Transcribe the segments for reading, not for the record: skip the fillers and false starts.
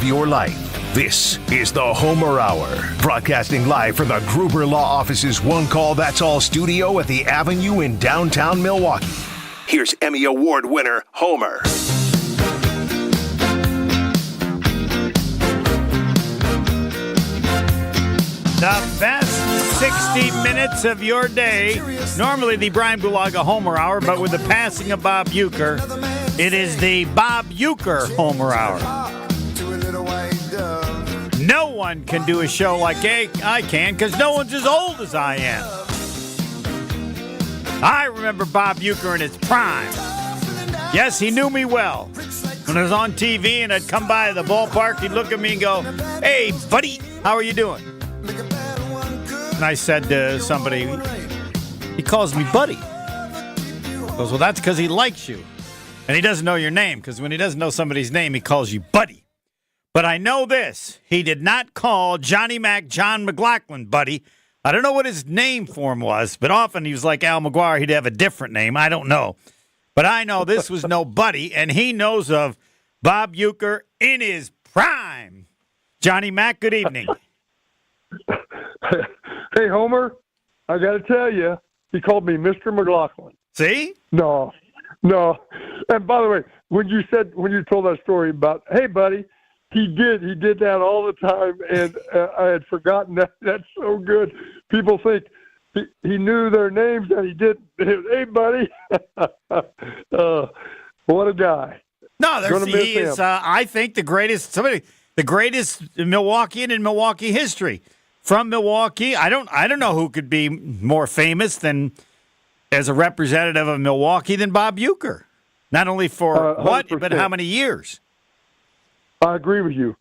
of your life. This is the Homer Hour, broadcasting live from the Gruber Law Office's One Call That's All studio at the Avenue in downtown Milwaukee. Here's Emmy Award winner Homer. The best 60 minutes of your day. Normally the Brian Bulaga Homer Hour, but with the passing of Bob Uecker, it is the Bob Uecker Homer Hour. No one can do a show like I can because no one's as old as I am. I remember Bob Uecker in his prime. Yes, he knew me well. When I was on TV and I'd come by the ballpark, he'd look at me and go, "Hey, buddy, how are you doing?" And I said to somebody, he calls me buddy. He goes, "Well, that's because he likes you. And he doesn't know your name, because when he doesn't know somebody's name, he calls you buddy. But I know this. He did not call Johnny Mac John McLaughlin buddy. I don't know what his name for him was, but often he was like Al McGuire. He'd have a different name. I don't know. But I know this was no buddy, and he knows of Bob Uecker in his prime. Johnny Mac, good evening. Hey, Homer, I got to tell you, he called me Mr. McLaughlin. See? No. And by the way, when you told that story about, hey, buddy, he did that all the time, and I had forgotten that. That's so good. People think he knew their names and he didn't. Hey, buddy. What a guy. No, he is, I think, the greatest Milwaukeean in Milwaukee history. From Milwaukee, I don't know who could be more famous than as a representative of Milwaukee than Bob Uecker. Not only for what, but how many years. I agree with you.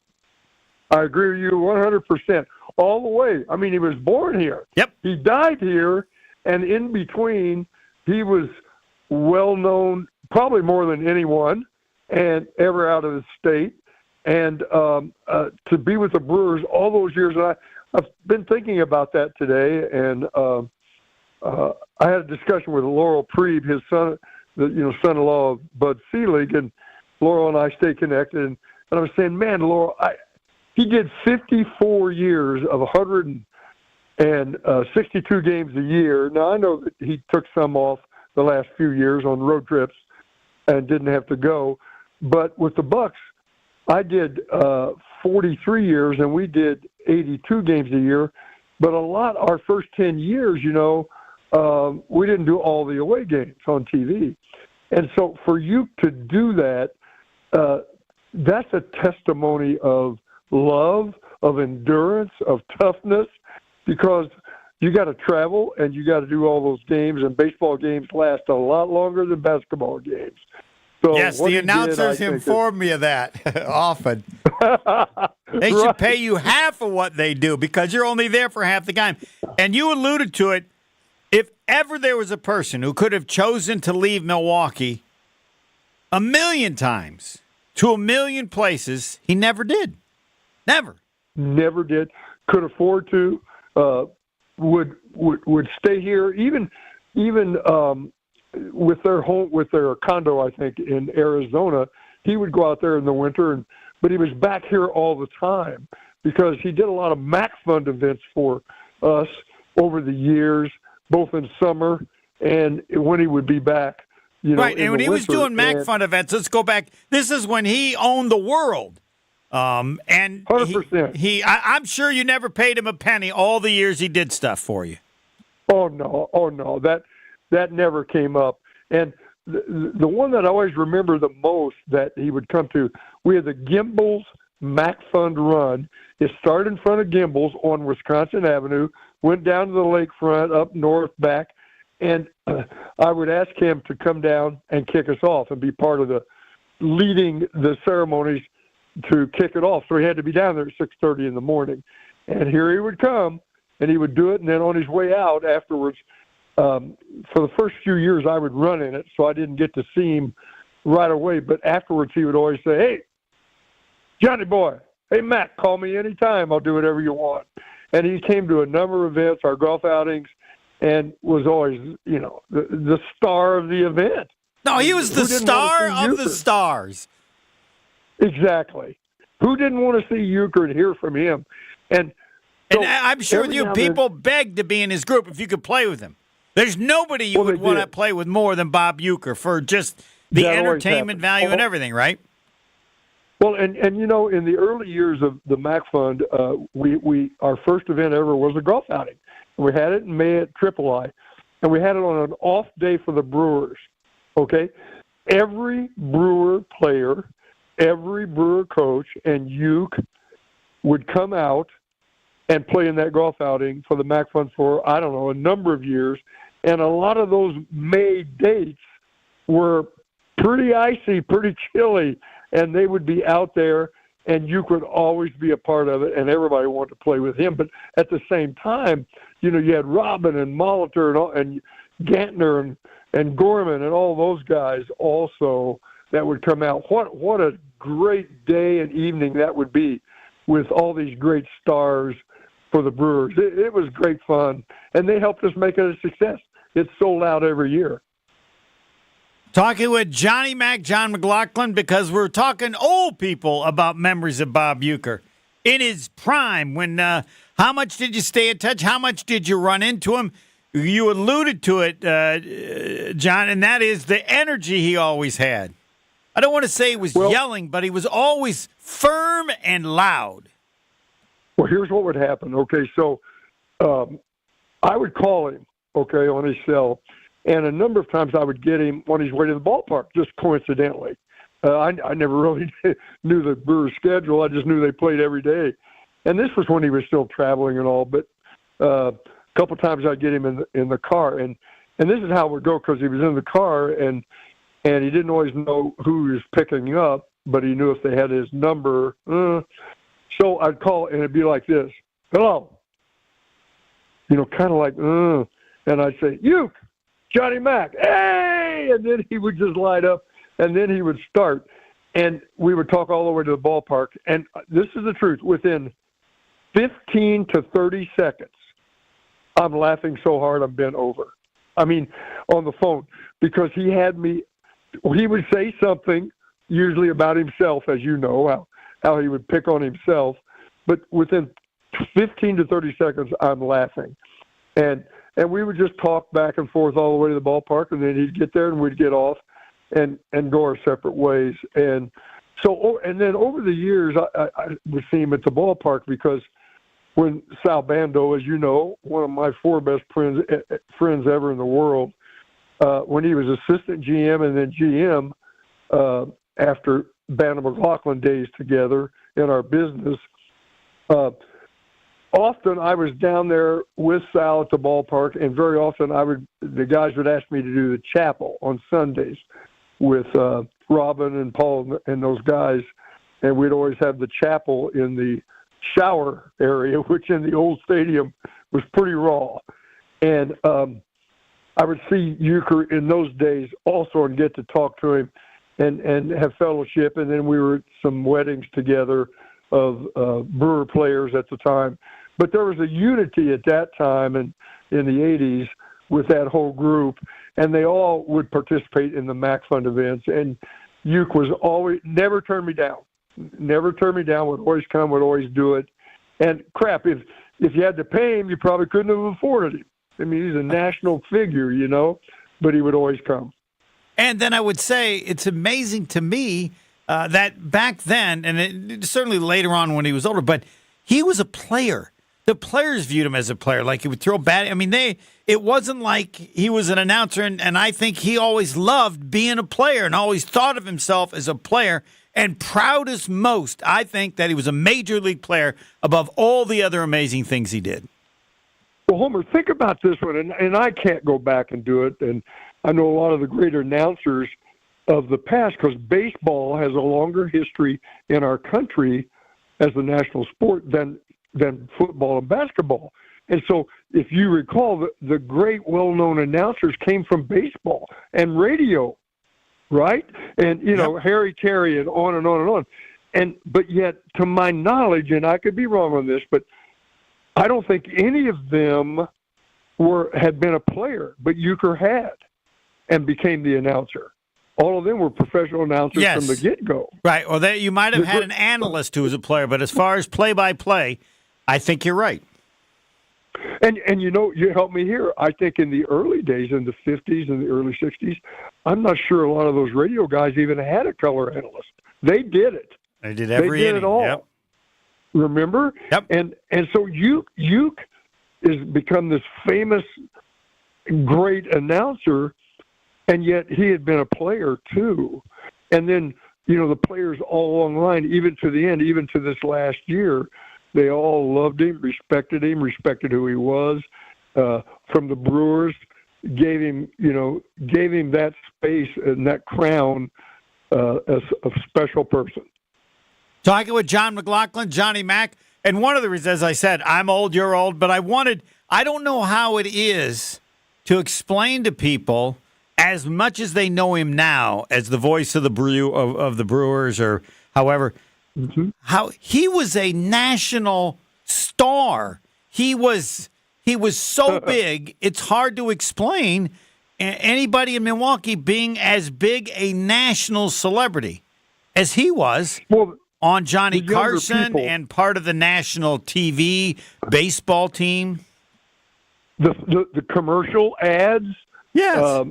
100%. All the way. I mean, he was born here. Yep. He died here, and in between, he was well known, probably more than anyone, and ever out of the state. And to be with the Brewers all those years, I've been thinking about that today, and I had a discussion with Laurel Preeb, his son, son-in-law of Bud Selig, and Laurel and I stay connected. And I was saying, man, Laurel, he did 54 years of 162 games a year. Now, I know that he took some off the last few years on road trips and didn't have to go. But with the Bucks, I did 43 years, and we did 82 games a year. But our first 10 years, we didn't do all the away games on TV. And so for you to do that, that's a testimony of love, of endurance, of toughness, because you got to travel and you got to do all those games, and baseball games last a lot longer than basketball games. So yes, the announcers inform me of that often. They should pay you half of what they do because you're only there for half the time. And you alluded to it. If ever there was a person who could have chosen to leave Milwaukee 1,000,000 times to 1,000,000 places, he never did. Never did. Could afford to. Would stay here. Even with their condo, I think in Arizona, he would go out there in the winter, but he was back here all the time because he did a lot of Mac Fund events for us over the years, both in summer and when he would be back. Right, and when he was doing Mac Fund events, let's go back. This is when he owned the world. And 100%. I'm sure you never paid him a penny all the years he did stuff for you. Oh no, that never came up. And the one that I always remember the most that he would come to, we had the Gimbels Mac Fund run. It started in front of Gimbels on Wisconsin Avenue, went down to the lakefront, up north, back, and I would ask him to come down and kick us off and be part of leading the ceremonies to kick it off. So he had to be down there at 6:30 in the morning. And here he would come, and he would do it, and then on his way out afterwards, for the first few years I would run in it, so I didn't get to see him right away. But afterwards he would always say, "Hey, Johnny boy, hey, Matt, call me anytime. I'll do whatever you want." And he came to a number of events, our golf outings, and was always, the star of the event. No, he was the star of the stars. Exactly. Who didn't want to see Uecker and hear from him? And I'm sure with you, people begged to be in his group if you could play with him. There's nobody you would want to play with more than Bob Uecker for just the entertainment value and everything, right? Well, and in the early years of the Mac Fund, our first event ever was a golf outing. We had it in May at III, and we had it on an off day for the Brewers. Okay, every Brewer player, every Brewer coach, and Uecker would come out and play in that golf outing for the Mac Fund for, I don't know, a number of years. And a lot of those May dates were pretty icy, pretty chilly, and they would be out there, and Uecker would always be a part of it, and everybody wanted to play with him. But at the same time, you had Robin and Molitor and Gantner and Gorman and all those guys also that would come out. What a great day and evening that would be with all these great stars for the Brewers. It was great fun, and they helped us make it a success. It's sold out every year. Talking with Johnny Mac, John McLaughlin, because we're talking old people about memories of Bob Uecker. In his prime, when how much did you stay in touch? How much did you run into him? You alluded to it, John, and that is the energy he always had. I don't want to say he was yelling, but he was always firm and loud. Well, here's what would happen. Okay, so I would call him, on his cell, and a number of times I would get him on his way to the ballpark, just coincidentally. I never really knew the Brewers' schedule. I just knew they played every day. And this was when he was still traveling and all, but a couple times I'd get him in the car. And this is how it would go, because he was in the car, and he didn't always know who he was picking up, but he knew if they had his number. So I'd call, and it'd be like this: "Hello." Kind of like, and I'd say, "Uecker, Johnny Mac, hey!" And then he would just light up, and then he would start. And we would talk all the way to the ballpark. And this is the truth. Within 15 to 30 seconds, I'm laughing so hard I'm bent over. I mean, on the phone, because he had me. He would say something, usually about himself, as you know, how he would pick on himself. But within 15 to 30 seconds, I'm laughing. And we would just talk back and forth all the way to the ballpark, and then he'd get there and we'd get off and go our separate ways. And so, and then over the years, I would see him at the ballpark, because when Sal Bando, as you know, one of my four best friends ever in the world, when he was assistant GM and then GM after Bando McLaughlin days together in our business, often I was down there with Sal at the ballpark, and very often the guys would ask me to do the chapel on Sundays with Robin and Paul and those guys, and we'd always have the chapel in the shower area, which in the old stadium was pretty raw. And I would see Uecker in those days also and get to talk to him and have fellowship. And then we were at some weddings together of Brewer players at the time. But there was a unity at that time and in the 80s with that whole group, and they all would participate in the Mac Fund events. And Uecker was always, never turned me down, would always come, would always do it. And crap, if you had to pay him, you probably couldn't have afforded him. I mean, he's a national figure, but he would always come. And then I would say it's amazing to me that back then, and certainly later on when he was older, but he was a player. The players viewed him as a player, like he would throw bat. I mean, it wasn't like he was an announcer, and I think he always loved being a player and always thought of himself as a player. And proudest most, I think, that he was a major league player above all the other amazing things he did. Well, Homer, think about this one, and I can't go back and do it, and I know a lot of the great announcers of the past, because baseball has a longer history in our country as the national sport than football and basketball. And so if you recall, the great well-known announcers came from baseball and radio, right? And, Harry Carey and on and on and on. But yet, to my knowledge, and I could be wrong on this, but I don't think any of them had been a player, but Uecker had and became the announcer. all of them were professional announcers Yes. from the get-go. Right. Well, you might have had an analyst who was a player, but as far as play-by-play, I think you're right. And you help me here. I think in the early days, in the 50s and the early 60s, I'm not sure a lot of those radio guys even had a color analyst. They did it. They did every inning. It all. Yep. Remember? Yep. And so Uecker has become this famous, great announcer, and yet he had been a player too. And then, the players all along the line, even to the end, even to this last year, they all loved him, respected who he was. From the Brewers, gave him that space and that crown as a special person. Talking with John McLaughlin, Johnny Mac, and one of the reasons, as I said, I'm old, you're old, but I don't know how it is to explain to people, as much as they know him now as the voice of the Brewers or however, how he was a national star. He was so big, it's hard to explain anybody in Milwaukee being as big a national celebrity as he was. Well, on Johnny Carson people, and part of the national TV baseball team. The commercial ads. Yes.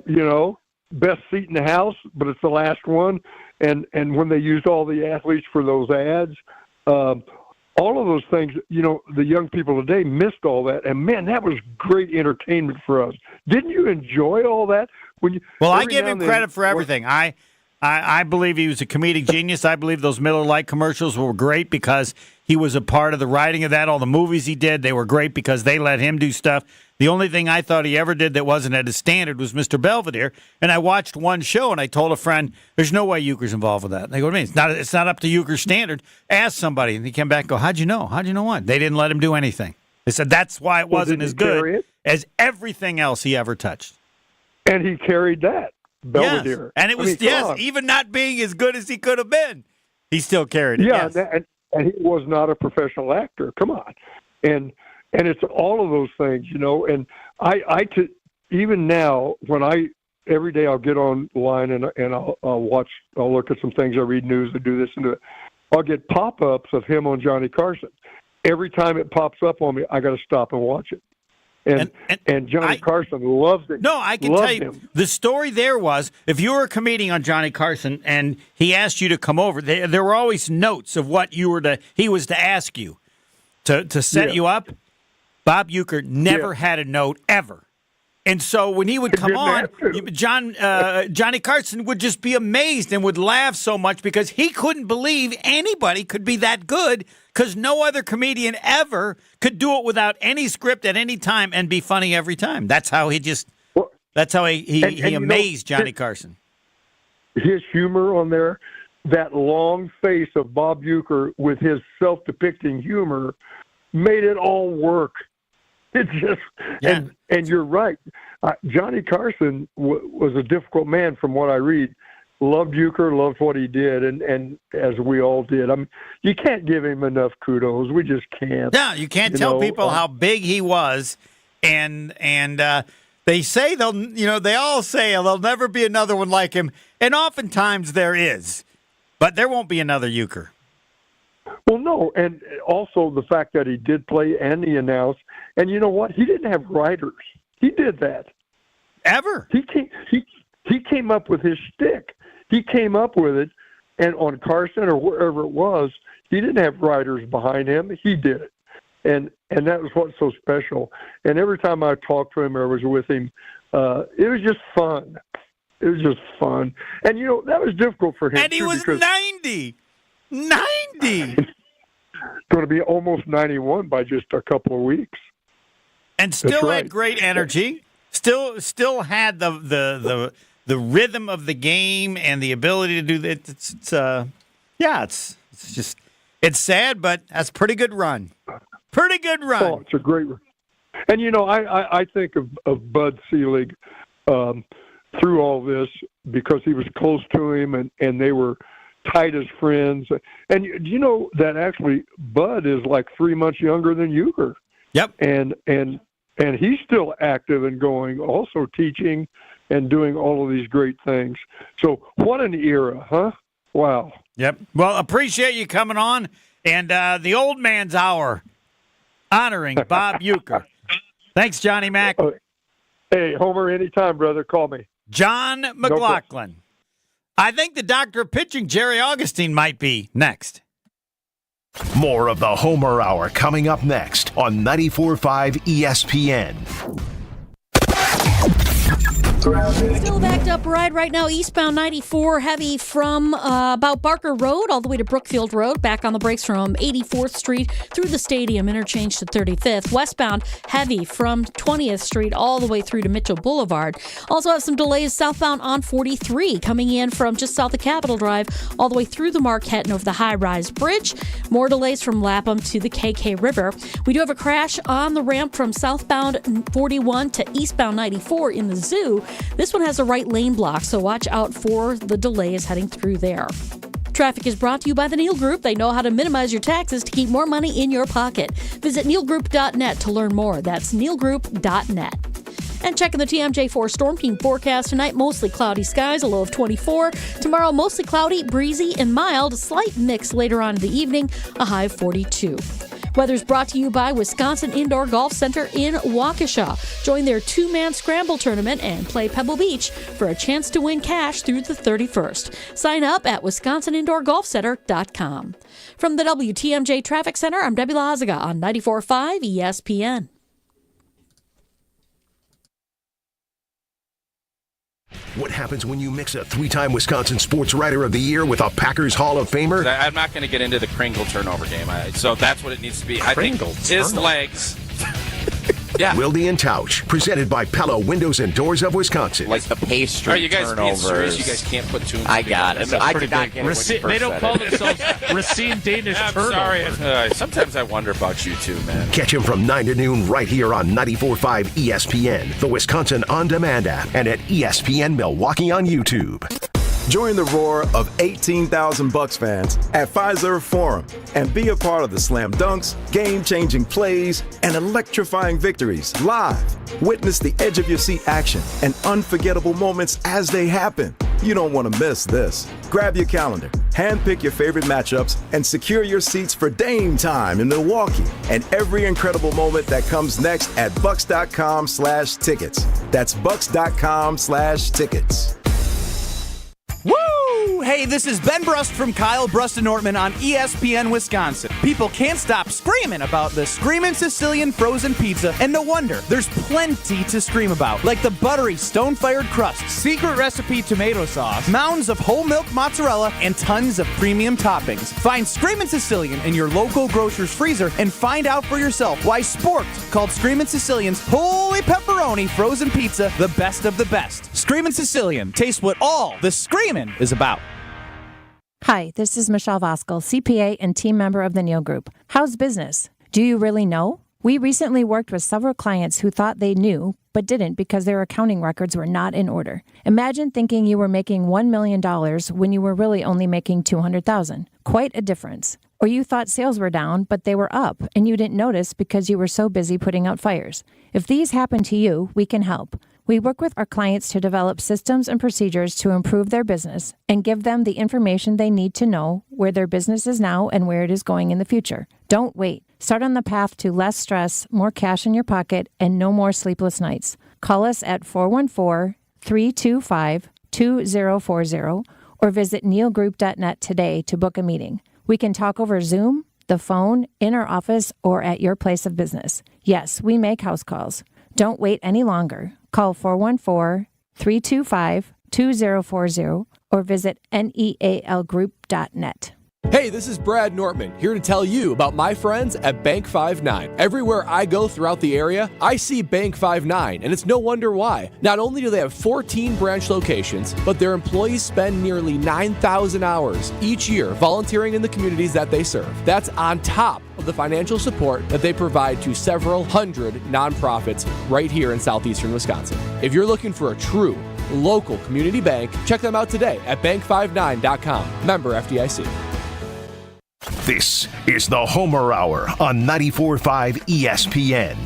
Best seat in the house, but it's the last one. And when they used all the athletes for those ads, all of those things, the young people today missed all that. And, man, that was great entertainment for us. Didn't you enjoy all that? I give him credit for everything. I believe he was a comedic genius. I believe those Miller Lite commercials were great because he was a part of the writing of that. All the movies he did, they were great because they let him do stuff. The only thing I thought he ever did that wasn't at his standard was Mr. Belvedere. And I watched one show, and I told a friend, there's no way Uecker's involved with that. And they go, what do you mean? It's not up to Uecker's standard. Ask somebody. And he came back and go, how'd you know? How'd you know what? They didn't let him do anything. They said that's why it wasn't as good as everything else he ever touched. And he carried that. Belvedere. Yes. And it was, even not being as good as he could have been, he still carried it. Yeah, yes. and he was not a professional actor. Come on. And it's all of those things, and even now, every day I'll get online and I'll look at some things, I read news, I do this and do that. I'll get pop-ups of him on Johnny Carson. Every time it pops up on me, I got to stop and watch it. And Johnny Carson loves it. No, I can tell you, the story there was, if you were a comedian on Johnny Carson and he asked you to come over, there were always notes of what he was to ask you to set you up. Bob Uecker never had a note ever. And so when he would come on, Johnny Carson would just be amazed and would laugh so much because he couldn't believe anybody could be that good because no other comedian ever could do it without any script at any time and be funny every time. That's how he amazed Johnny Carson. His humor on there, that long face of Bob Uecker with his self-depicting humor made it all work. It just and you're right. Johnny Carson was a difficult man, from what I read. Loved Uecker, loved what he did, and as we all did. I mean, you can't give him enough kudos. We just can't. No, you can't tell people how big he was, and they say they all say there'll never be another one like him, and oftentimes there is, but there won't be another Uecker. Well, no, and also the fact that he did play and he announced, and you know what? He didn't have writers. He did that. Ever. He came up with his shtick. He came up with it, and on Carson or wherever it was, he didn't have writers behind him. He did it, and that was what's so special. And every time I talked to him or was with him, it was just fun. It was just fun, and that was difficult for him. And he was 90. 90. Going to be almost 91 by just a couple of weeks. And still had great energy. Still had the rhythm of the game and the ability to do that. It's sad, but that's a pretty good run. Pretty good run. Oh, it's a great run. And I think of Bud Selig through all this because he was close to him and they were tight as friends. And you know that actually Bud is like 3 months younger than Uecker. Yep. And he's still active and going, also teaching, and doing all of these great things. So what an era, huh? Wow. Yep. Well, appreciate you coming on. And the old man's hour honoring Bob Uecker. Thanks, Johnny Mac. Hey, Homer, anytime, brother. Call me. John McLaughlin. I think the doctor of pitching, Jerry Augustine, might be next. More of the Homer Hour coming up next on 94.5 ESPN. Still a backed up ride right now, eastbound 94, heavy from about Barker Road all the way to Brookfield Road, back on the brakes from 84th Street through the Stadium interchange to 35th. Westbound, heavy from 20th Street all the way through to Mitchell Boulevard. Also have some delays southbound on 43, coming in from just south of Capitol Drive all the way through the Marquette and over the high-rise bridge. More delays from Lapham to the KK River. We do have a crash on the ramp from southbound 41 to eastbound 94 in the zoo. This one has a right lane block, so watch out for the delays heading through there. Traffic is brought to you by the Neal Group. They know how to minimize your taxes to keep more money in your pocket. Visit nealgroup.net to learn more. That's nealgroup.net. And checking the TMJ4 Storm Team forecast tonight, mostly cloudy skies, a low of 24. Tomorrow, mostly cloudy, breezy, and mild, a slight mix later on in the evening, a high of 42. Weather's brought to you by Wisconsin Indoor Golf Center in Waukesha. Join their two-man scramble tournament and play Pebble Beach for a chance to win cash through the 31st. Sign up at wisconsinindoorgolfcenter.com. From the WTMJ Traffic Center, I'm Debbie Lazaga on 94.5 ESPN. What happens when you mix a three-time Wisconsin Sports Writer of the Year with a Packers Hall of Famer? I'm not going to get into the Kringle turnover game, so that's what it needs to be. Kringle I think his legs. Yeah. Wilde and Tausch, presented by Pella Windows and Doors of Wisconsin. Like the pastry Are you guys being turnovers. serious? You guys can't put two and two I got it. I did not get it. They don't call themselves Racine Danish I'm turnover. sorry. Sometimes I wonder about you two, man. Catch him from 9 to noon right here on 94.5 ESPN, the Wisconsin On Demand app, and at ESPN Milwaukee on YouTube. Join the roar of 18,000 Bucks fans at Fiserv Forum and be a part of the slam dunks, game-changing plays, and electrifying victories live. Witness the edge-of-your-seat action and unforgettable moments as they happen. You don't want to miss this. Grab your calendar, handpick your favorite matchups, and secure your seats for Dame time in Milwaukee and every incredible moment that comes next at bucks.com/tickets. That's bucks.com/tickets. Woo! Hey, this is Ben Brust from Kyle Brust and Nortman on ESPN Wisconsin. People can't stop screaming about the Screamin' Sicilian frozen pizza, and no wonder. There's plenty to scream about, like the buttery stone-fired crust, secret recipe tomato sauce, mounds of whole milk mozzarella, and tons of premium toppings. Find Screamin' Sicilian in your local grocer's freezer and find out for yourself why Sporked called Screamin' Sicilian's Holy Pepperoni frozen pizza the best of the best. Screamin' Sicilian, taste what all the screamin' is about. Hi, this is Michelle Voskel, CPA and team member of the Neal Group. How's business? Do you really know? We recently worked with several clients who thought they knew, but didn't because their accounting records were not in order. Imagine thinking you were making $1 million when you were really only making $200,000. Quite a difference. Or you thought sales were down, but they were up, and you didn't notice because you were so busy putting out fires. If these happen to you, we can help. We work with our clients to develop systems and procedures to improve their business and give them the information they need to know where their business is now and where it is going in the future. Don't wait. Start on the path to less stress, more cash in your pocket, and no more sleepless nights. Call us at 414-325-2040 or visit nealgroup.net today to book a meeting. We can talk over Zoom, the phone, in our office, or at your place of business. Yes, we make house calls. Don't wait any longer. Call 414-325-2040 or visit nealgroup.net. Hey, this is Brad Nortman, here to tell you about my friends at Bank 5-9. Everywhere I go throughout the area, I see Bank 5-9, and it's no wonder why. Not only do they have 14 branch locations, but their employees spend nearly 9,000 hours each year volunteering in the communities that they serve. That's on top of the financial support that they provide to several hundred nonprofits right here in southeastern Wisconsin. If you're looking for a true local community bank, check them out today at bank59.com. Member FDIC. This is the Homer Hour on 94.5 ESPN.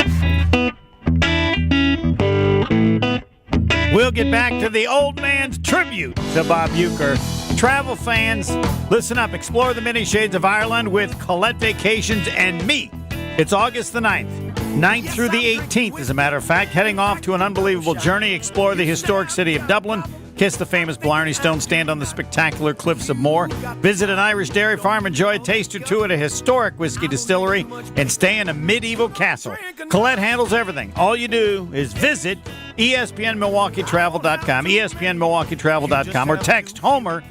We'll get back to the old man's tribute to Bob Uecker. Travel fans, listen up. Explore the many shades of Ireland with Colette Vacations and me. It's August the 9th through the 18th, as a matter of fact. Heading off to an unbelievable journey. Explore the historic city of Dublin. Kiss the famous Blarney Stone. Stand on the spectacular cliffs of Moher. Visit an Irish dairy farm. Enjoy a taste or two at a historic whiskey distillery. And stay in a medieval castle. Colette handles everything. All you do is visit ESPNMilwaukeeTravel.com, ESPNMilwaukeeTravel.com, or text Homer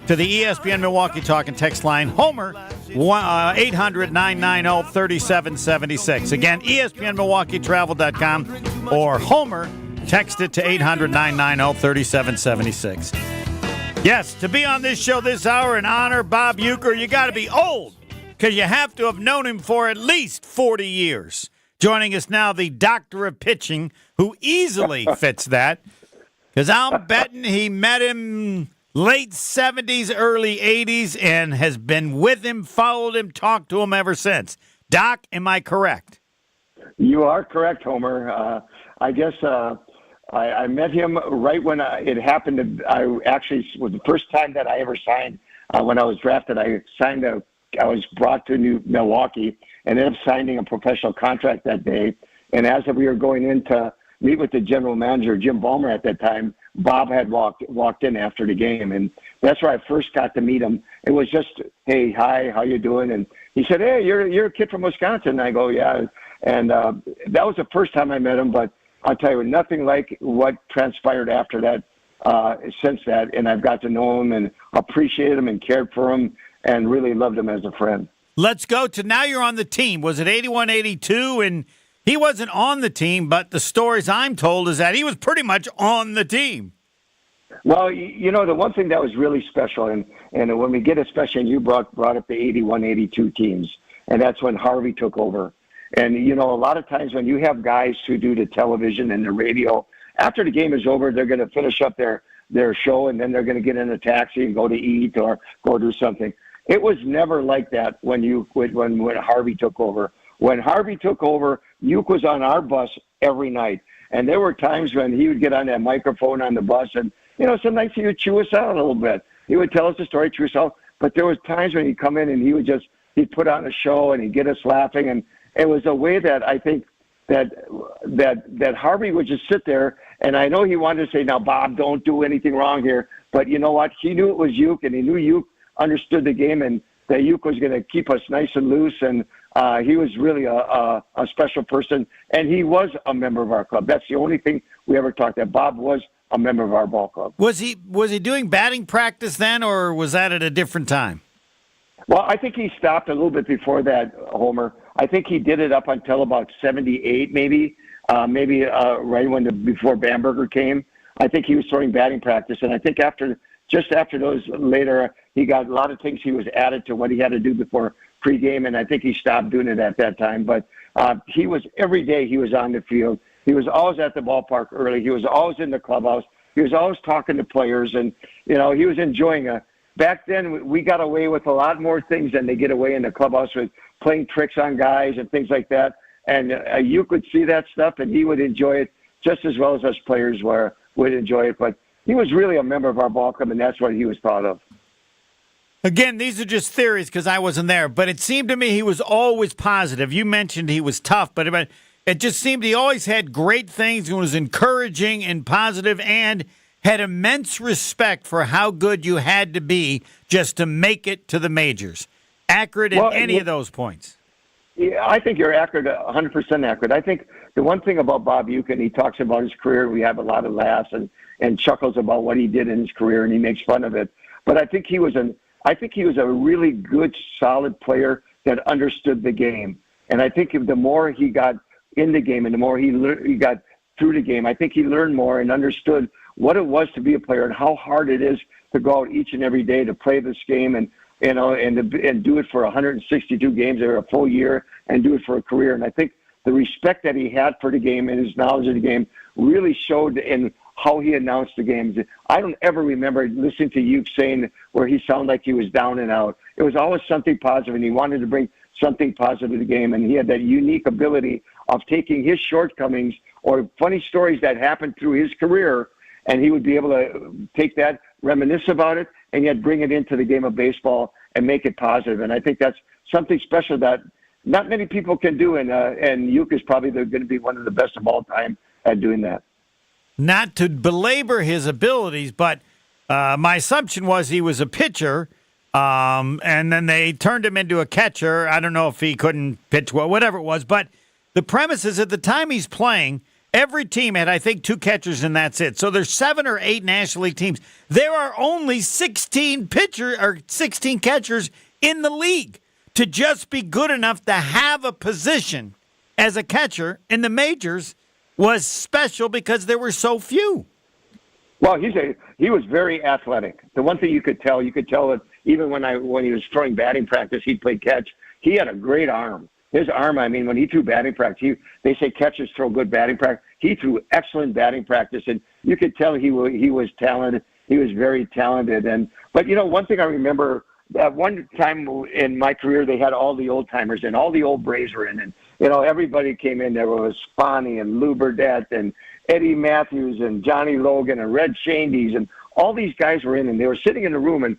to the ESPN Milwaukee Talk and Text line. Homer, 800-990-3776. Again, ESPNMilwaukeeTravel.com or Homer, text it to 800-990-3776. Yes, to be on this show this hour and honor Bob Uecker, you got to be old because you have to have known him for at least 40 years. Joining us now, the doctor of pitching, who easily fits that, because I'm betting he met him late 70s, early 80s, and has been with him, followed him, talked to him ever since. Doc, am I correct? You are correct, Homer. I guess I met him right when it happened. I actually was the first time that I ever signed. When I was drafted, I was brought to Milwaukee and ended up signing a professional contract that day. And as we were going in to meet with the general manager, Jim Ballmer at that time, Bob had walked in after the game, and that's where I first got to meet him. It was just, hey, hi, how you doing? And he said, hey, you're a kid from Wisconsin. And I go, yeah. And that was the first time I met him, but I'll tell you, nothing like what transpired after that, since that, and I've got to know him and appreciated him and cared for him and really loved him as a friend. Let's go to now you're on the team. Was it 81, 82? And he wasn't on the team, but the stories I'm told is that he was pretty much on the team. Well, you know, the one thing that was really special, and when we get especially, and you brought up the 81, 82 teams, and that's when Harvey took over. And, you know, a lot of times when you have guys who do the television and the radio, after the game is over, they're going to finish up their show, and then they're going to get in a taxi and go to eat or go do something. It was never like that when Harvey took over. When Harvey took over, Uke was on our bus every night. And there were times when he would get on that microphone on the bus and, you know, sometimes he would chew us out a little bit. He would tell us a story, chew us out. But there was times when he'd come in and he'd put on a show and he'd get us laughing. And it was a way that I think that Harvey would just sit there. And I know he wanted to say, now, Bob, don't do anything wrong here. But you know what? He knew it was Uke, and he knew Uke understood the game and that Uke was going to keep us nice and loose. And he was really a special person, and he was a member of our club. That's the only thing we ever talked about. Bob was a member of our ball club. Was he doing batting practice then, or was that at a different time? Well, I think he stopped a little bit before that, Homer. I think he did it up until about 78, maybe right before Bamberger came. I think he was throwing batting practice, and I think just after those later, he got a lot of things he was added to what he had to do before pregame, and I think he stopped doing it at that time. But every day he was on the field. He was always at the ballpark early. He was always in the clubhouse. He was always talking to players, and, you know, he was enjoying it. Back then, we got away with a lot more things than they get away in the clubhouse with playing tricks on guys and things like that. And you could see that stuff, and he would enjoy it just as well as us players would enjoy it. But he was really a member of our ball club, and that's what he was thought of. Again, these are just theories because I wasn't there, but it seemed to me he was always positive. You mentioned he was tough, but it just seemed he always had great things and was encouraging and positive and had immense respect for how good you had to be just to make it to the majors. Accurate at any of those points. Yeah, I think you're accurate, 100% accurate. I think the one thing about Bob Uecker, and he talks about his career, we have a lot of laughs and chuckles about what he did in his career, and he makes fun of it. But I think he was a really good, solid player that understood the game. And I think the more he got in the game and the more he got through the game, I think he learned more and understood what it was to be a player and how hard it is to go out each and every day to play this game and do it for 162 games or a full year and do it for a career. And I think the respect that he had for the game and his knowledge of the game really showed in how he announced the games. I don't ever remember listening to Uke saying where he sounded like he was down and out. It was always something positive, and he wanted to bring something positive to the game. And he had that unique ability of taking his shortcomings or funny stories that happened through his career and he would be able to take that, reminisce about it, and yet bring it into the game of baseball and make it positive. And I think that's something special that not many people can do, and Uecker is probably going to be one of the best of all time at doing that. Not to belabor his abilities, but my assumption was he was a pitcher, and then they turned him into a catcher. I don't know if he couldn't pitch well, whatever it was, but the premise is at the time he's playing, every team had, I think, 2 catchers, and that's it. So there's 7 or 8 National League teams. There are only 16 catchers in the league. To just be good enough to have a position as a catcher in the majors was special because there were so few. Well, he was very athletic. The one thing you could tell it even when he was throwing batting practice, he'd play catch. He had a great arm. His arm, I mean, when he threw batting practice, they say catchers throw good batting practice. He threw excellent batting practice, and you could tell he was talented. He was very talented. But one thing I remember, at one time in my career, they had all the old timers and all the old Braves were in, and everybody came in. There was Sponny and Lou Burdette and Eddie Matthews and Johnny Logan and Red Shandies, and all these guys were in, and they were sitting in the room, and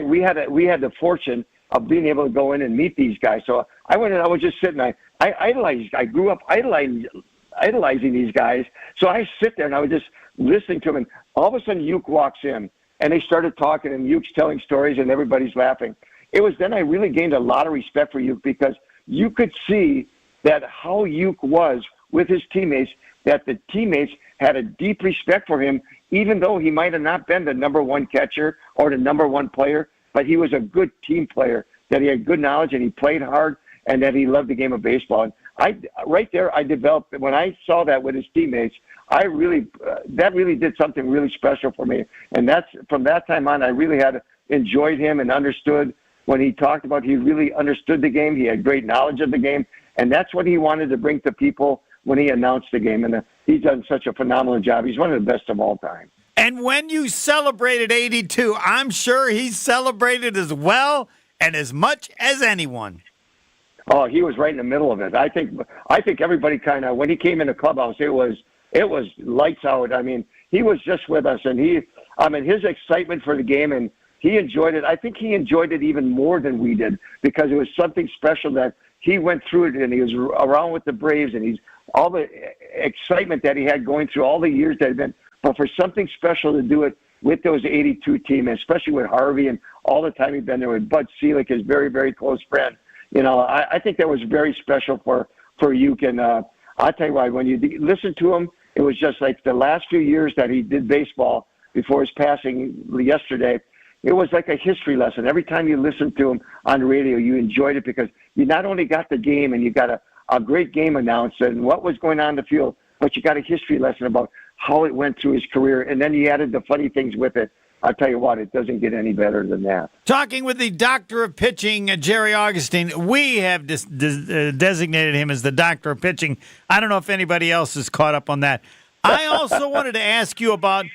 we had the fortune of being able to go in and meet these guys. So I went and I was just sitting. I idolized. I grew up idolizing these guys. So I sit there and I was just listening to them, and all of a sudden Uecker walks in. And they started talking, and Uecker's telling stories, and everybody's laughing. It was then I really gained a lot of respect for Uecker, because you could see that how Uecker was with his teammates, that the teammates had a deep respect for him, even though he might have not been the number 1 catcher or the number 1 player, but he was a good team player, that he had good knowledge and he played hard and that he loved the game of baseball. And I developed, when I saw that with his teammates, that really did something really special for me. And that's from that time on, I really had enjoyed him and understood when he talked about, he really understood the game. He had great knowledge of the game. And that's what he wanted to bring to people when he announced the game. And he's done such a phenomenal job. He's one of the best of all time. And when you celebrated 82, I'm sure he celebrated as well and as much as anyone. Oh, he was right in the middle of it. I think everybody kind of, when he came in the clubhouse, it was lights out. I mean, he was just with us, and his excitement for the game, and he enjoyed it. I think he enjoyed it even more than we did, because it was something special that he went through it, and he was around with the Braves, and he's all the excitement that he had going through all the years that had been. But for something special to do it with those 82 team, especially with Harvey and all the time he'd been there with Bud Selig, his very, very close friend, I think that was very special for Uecker. And I'll tell you why, when you listen to him, it was just like the last few years that he did baseball before his passing yesterday. It was like a history lesson. Every time you listened to him on the radio, you enjoyed it, because you not only got the game and you got a great game announced and what was going on in the field, but you got a history lesson about how it went through his career. And then you added the funny things with it. I'll tell you what, it doesn't get any better than that. Talking with the doctor of pitching, Jerry Augustine, we have designated him as the doctor of pitching. I don't know if anybody else is caught up on that. I also wanted to ask you about,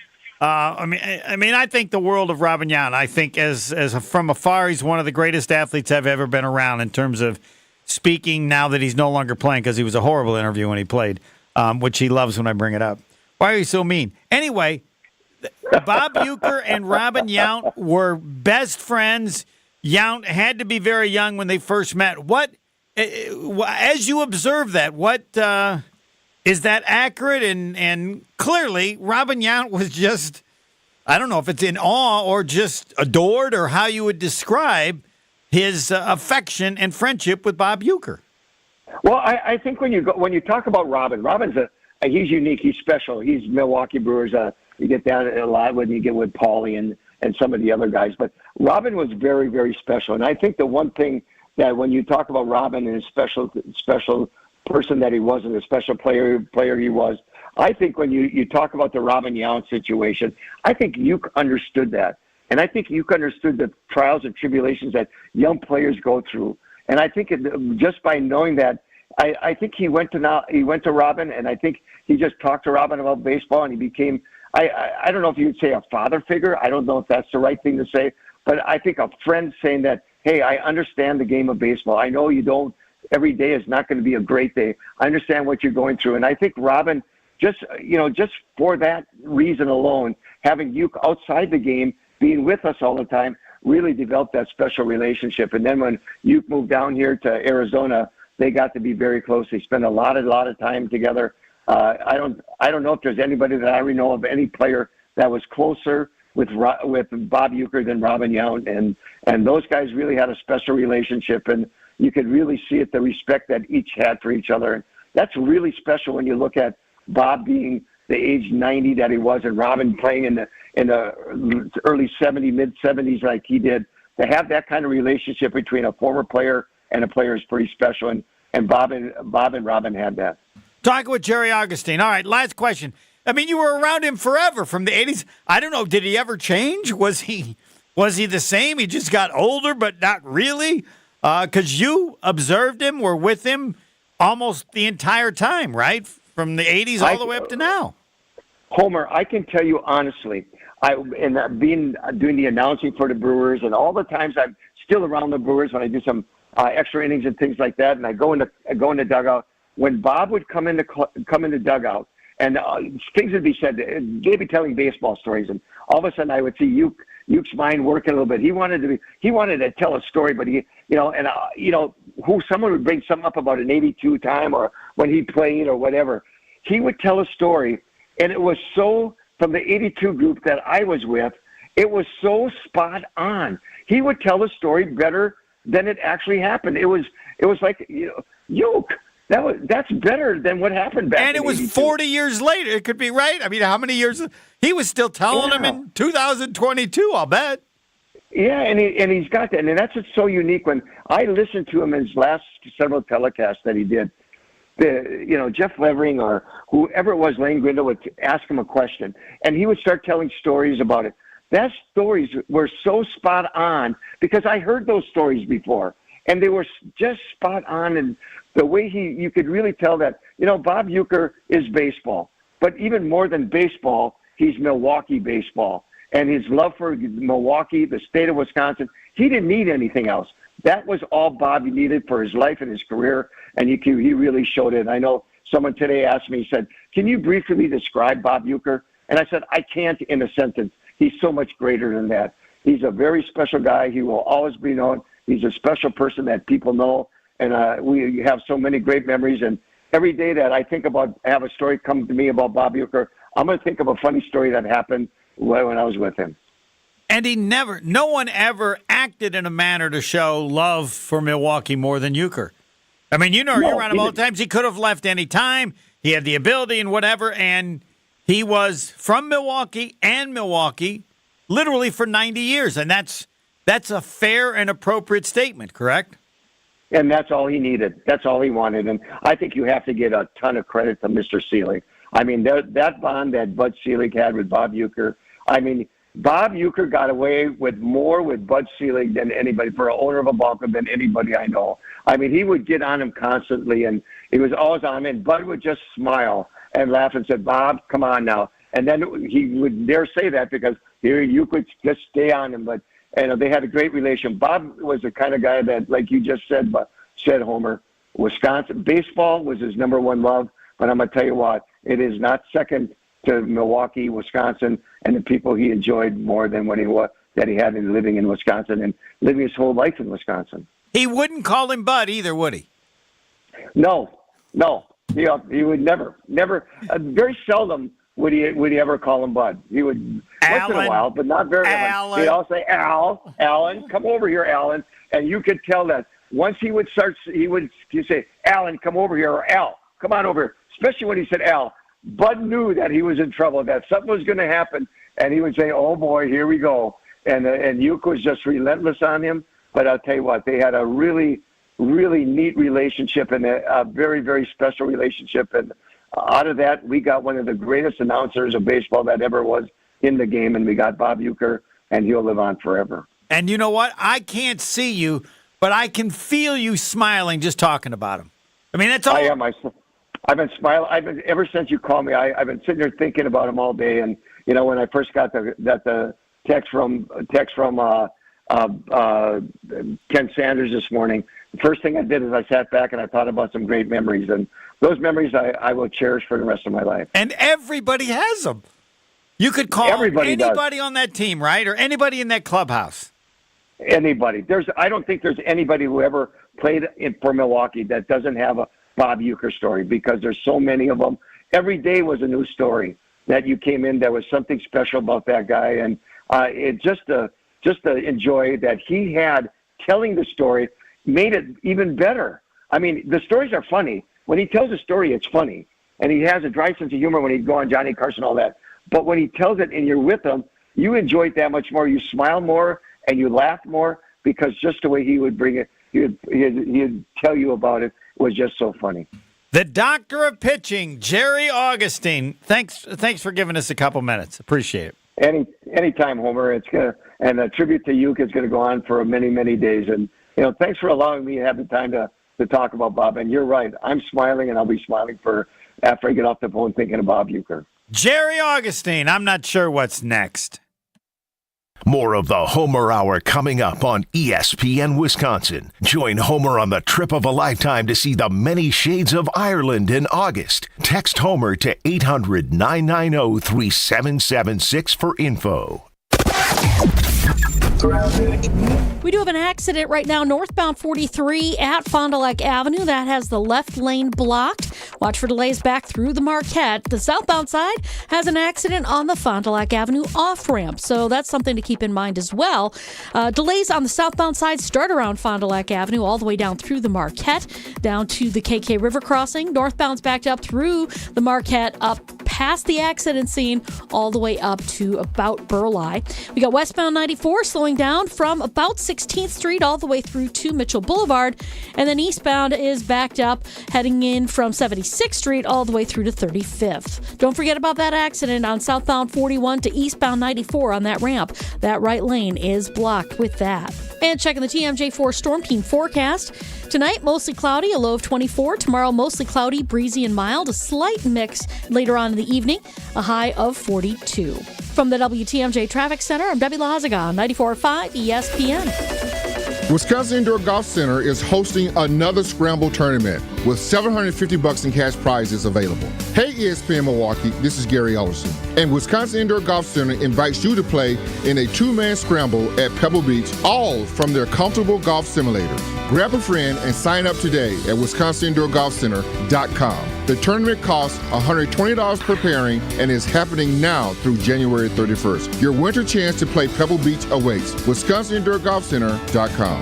I think the world of Robin Yount. I think as from afar, he's one of the greatest athletes I've ever been around in terms of speaking, now that he's no longer playing, because he was a horrible interview when he played, which he loves when I bring it up. Why are you so mean? Anyway, Bob Uecker and Robin Yount were best friends. Yount had to be very young when they first met. What, as you observe that, what is that accurate? And clearly, Robin Yount was just, I don't know if it's in awe or just adored, or how you would describe his affection and friendship with Bob Uecker. Well, I think when you talk about Robin's he's unique. He's special. He's Milwaukee Brewers. You get that a lot when you get with Paulie and some of the other guys. But Robin was very, very special. And I think the one thing that when you talk about Robin and his special person that he was, and the special player he was, I think when you talk about the Robin Yount situation, I think Uecker understood that. And I think Uecker understood the trials and tribulations that young players go through. And I think just by knowing that, I think he went to Robin, and I think he just talked to Robin about baseball, and he became, I don't know if you'd say a father figure. I don't know if that's the right thing to say, but I think a friend saying that, hey, I understand the game of baseball. I know you don't, every day is not going to be a great day. I understand what you're going through. And I think Robin just for that reason alone, having Uke outside the game, being with us all the time, really developed that special relationship. And then when Uke moved down here to Arizona, they got to be very close. They spent a lot of time together. I don't know if there's anybody that I know of, any player that was closer with Bob Uecker than Robin Yount, and those guys really had a special relationship, and you could really see it, the respect that each had for each other. And that's really special when you look at Bob being the age 90 that he was, and Robin playing in the early 70s, mid 70s like he did. To have that kind of relationship between a former player and a player is pretty special, and Bob and Robin had that. Talking with Jerry Augustine. All right, last question. I mean, you were around him forever from the 80s. I don't know, did he ever change? Was he the same? He just got older, but not really? Because you observed him, were with him almost the entire time, right? From the 80s all the way up to now. Homer, I can tell you honestly, doing the announcing for the Brewers, and all the times I'm still around the Brewers when I do some extra innings and things like that, and I go in the dugout. When Bob would come in the dugout, and things would be said, they'd be telling baseball stories, and all of a sudden I would see Uke's mind working a little bit. He wanted to tell a story, but someone would bring something up about an 82 time or when he played or whatever. He would tell a story, and it was so, from the 82 group that I was with, it was so spot on. He would tell the story better than it actually happened. It was like, Uke. That's better than what happened back. And it was 40 years later. It could be right. I mean, how many years? He was still telling them in 2022. I'll bet. Yeah, and he's got that, and that's what's so unique. When I listened to him in his last several telecasts that he did, Jeff Levering or whoever it was, Lane Grindle would ask him a question, and he would start telling stories about it. That stories were so spot on because I heard those stories before, and they were just spot on. And the way you could really tell that, Bob Uecker is baseball, but even more than baseball, he's Milwaukee baseball. And his love for Milwaukee, the state of Wisconsin, he didn't need anything else. That was all Bob needed for his life and his career, and he really showed it. I know someone today asked me, he said, can you briefly describe Bob Uecker? And I said, I can't in a sentence. He's so much greater than that. He's a very special guy. He will always be known. He's a special person that people know, and we have so many great memories. And every day that I have a story come to me about Bob Uecker, I'm going to think of a funny story that happened when I was with him. And no one ever acted in a manner to show love for Milwaukee more than Uecker. I mean, you're around him all the times. He could have left any time. He had the ability and whatever, and he was from Milwaukee literally for 90 years, and that's a fair and appropriate statement, correct? And that's all he needed. That's all he wanted. And I think you have to get a ton of credit to Mr. Selig. I mean, that bond that Bud Selig had with Bob Uecker, I mean, Bob Uecker got away with more with Bud Selig than anybody, for an owner of a ball club, than anybody I know. I mean, he would get on him constantly, and he was always on him, and Bud would just smile and laugh and said, Bob, come on now. And then he would dare say that because here you could just stay on him, but they had a great relation. Bob was the kind of guy that, like you just said, Homer, Wisconsin baseball was his number one love. But I'm going to tell you what, it is not second to Milwaukee, Wisconsin, and the people he enjoyed more than what he had in living in Wisconsin and living his whole life in Wisconsin. He wouldn't call him Bud either, would he? No. He would never. Very seldom would he ever call him Bud. He would once in a while, but not very often. He'd all say, Alan, come over here, Alan. And you could tell that once he would say, Alan, come over here, or Al, come on over here. Especially when he said Al, Bud knew that he was in trouble, that something was going to happen, and he would say, oh, boy, here we go. And Uecker was just relentless on him. But I'll tell you what, they had a really, really neat relationship and a very, very special relationship. And out of that, we got one of the greatest announcers of baseball that ever was in the game, and we got Bob Uecker, and he'll live on forever. And you know what? I can't see you, but I can feel you smiling just talking about him. I mean, that's all. I am. I've been smiling. Ever since you called me, I've been sitting there thinking about him all day. And when I first got the text from Ken Sanders this morning the first thing I did is I sat back and I thought about some great memories. And those memories I will cherish for the rest of my life. And everybody has them. You could call anybody on that team, right? Or anybody in that clubhouse. Anybody. I don't think there's anybody who ever played for Milwaukee that doesn't have a Bob Uecker story, because there's so many of them. Every day was a new story that you came in. There was something special about that guy, and it just to enjoy that he had telling the story made it even better. I mean, the stories are funny. When he tells a story, it's funny, and he has a dry sense of humor when he'd go on Johnny Carson and all that. But when he tells it and you're with him, you enjoy it that much more. You smile more and you laugh more, because just the way he would bring it, he'd tell you about it was just so funny. The doctor of pitching, Jerry Augustine. Thanks for giving us a couple minutes. Appreciate it. Anytime, Homer. And a tribute to Uecker is gonna go on for many, many days. And thanks for allowing me to have the time to talk about Bob. And you're right. I'm smiling, and I'll be smiling after I get off the phone thinking of Bob Uecker. Jerry Augustine. I'm not sure what's next. More of the Homer Hour coming up on ESPN Wisconsin. Join Homer on the trip of a lifetime to see the many shades of Ireland in August. Text Homer to 800-990-3776 for info. We do have an accident right now, northbound 43 at Fond du Lac Avenue. That has the left lane blocked. Watch for delays back through the Marquette. The southbound side has an accident on the Fond du Lac Avenue off-ramp, so that's something to keep in mind as well. Delays on the southbound side start around Fond du Lac Avenue all the way down through the Marquette, down to the KK River crossing. Northbound's backed up through the Marquette, up past the accident scene, all the way up to about Burleigh. We got westbound 94 slowing down from about 16th Street all the way through to Mitchell Boulevard, and then eastbound is backed up heading in from 76th Street all the way through to 35th. Don't forget about that accident on southbound 41 to eastbound 94 on that ramp. That right lane is blocked with that. And checking the TMJ4 Storm Team forecast. Tonight, mostly cloudy, a low of 24. Tomorrow, mostly cloudy, breezy and mild, a slight mix later on in the evening, a high of 42. From the WTMJ Traffic Center, I'm Debbie Lazaga on 94.5 ESPN. Wisconsin Indoor Golf Center is hosting another Scramble tournament with $750 in cash prizes available. Hey ESPN Milwaukee, this is Gary Ellerson, and Wisconsin Indoor Golf Center invites you to play in a two-man scramble at Pebble Beach, all from their comfortable golf simulators. Grab a friend and sign up today at WisconsinIndoorGolfCenter.com. The tournament costs $120 per pairing and is happening now through January 31st. Your winter chance to play Pebble Beach awaits. WisconsinIndoorGolfCenter.com.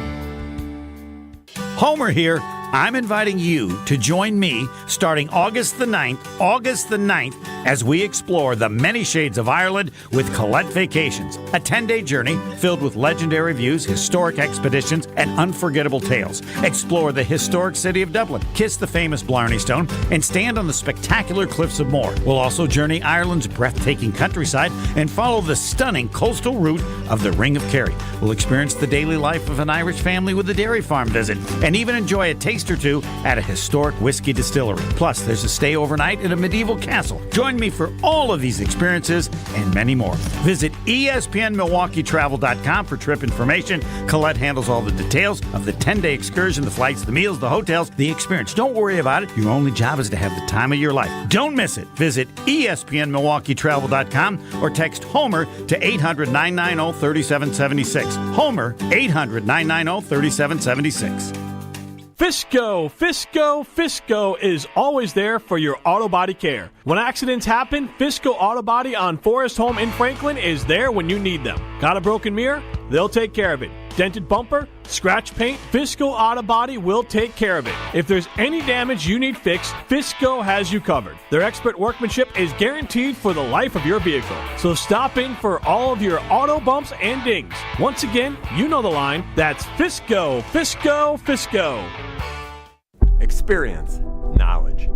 Homer here. I'm inviting you to join me starting August the 9th, as we explore the many shades of Ireland with Colette Vacations, a 10-day journey filled with legendary views, historic expeditions, and unforgettable tales. Explore the historic city of Dublin, kiss the famous Blarney Stone, and stand on the spectacular cliffs of Moher. We'll also journey Ireland's breathtaking countryside and follow the stunning coastal route of the Ring of Kerry. We'll experience the daily life of an Irish family with a dairy farm visit, and even enjoy a taste or two at a historic whiskey distillery. Plus, there's a stay overnight at a medieval castle. Join me for all of these experiences and many more. Visit ESPNMilwaukeeTravel.com for trip information. Colette handles all the details of the 10-day excursion, the flights, the meals, the hotels, the experience. Don't worry about it. Your only job is to have the time of your life. Don't miss it. Visit ESPNMilwaukeeTravel.com or text Homer to 800-990-3776. Homer, 800-990-3776. Fisco is always there for your auto body care. When accidents happen, Fisco Auto Body on Forest Home in Franklin is there when you need them. Got a broken mirror? They'll take care of it. Dented bumper? Scratch paint? Fisco Auto Body will take care of it. If there's any damage you need fixed, Fisco has you covered. Their expert workmanship is guaranteed for the life of your vehicle. So stop in for all of your auto bumps and dings. Once again, you know the line. That's Fisco. Experience, knowledge,